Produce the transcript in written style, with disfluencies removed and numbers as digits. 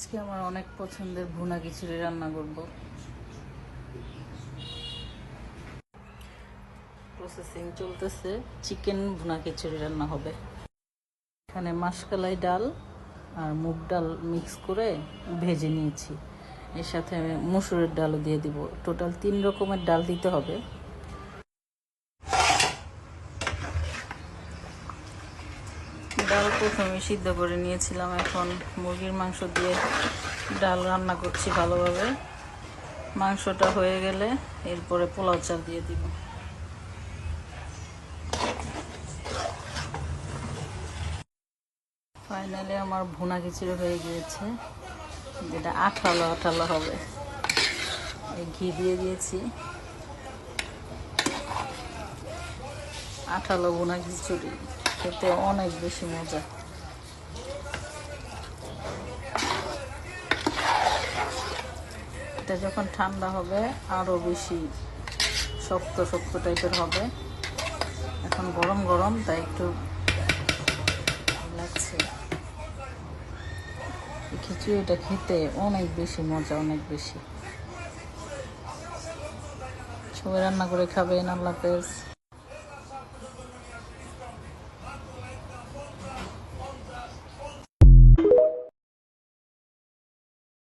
আজকে আমার অনেক পছন্দের ভুনা খিচুড়ি রান্না করব। প্রসেসিং চলতেছে, চিকেন ভুনা খিচুড়ি রান্না হবে। এখানে মাসকলাই ডাল আর মুগ ডাল মিক্স করে ভেজে নিয়েছি। এর সাথে আমি মসুরের ডালও দিয়ে দিব। টোটাল 3 রকমের ডাল দিতে হবে। ডাল প্রথমে সিদ্ধ করে নিয়েছিলাম, এখন মুরগির মাংস দিয়ে ডাল রান্না করছি ভালোভাবে। মাংসটা হয়ে গেলে এরপরে পোলাও চাল দিয়ে দিব। ফাইনালি আমার ভুনা খিচুড়ি হয়ে গিয়েছে, যেটা আঠালো আঠালো হবে। ঘি দিয়ে দিয়েছি। আঠালো ভুনা খিচুড়ি খেতে অনেক বেশি মজা। এটা যখন ঠান্ডা হবে আরো বেশি শক্ত শক্ত টাইপের হবে। এখন গরম গরম, তাই একটু লাগছে। খিচুড়িটা খেতে অনেক বেশি মজা, অনেক বেশি। সবাই রান্না করে খাবেন। আল্লাহ হাফেজ।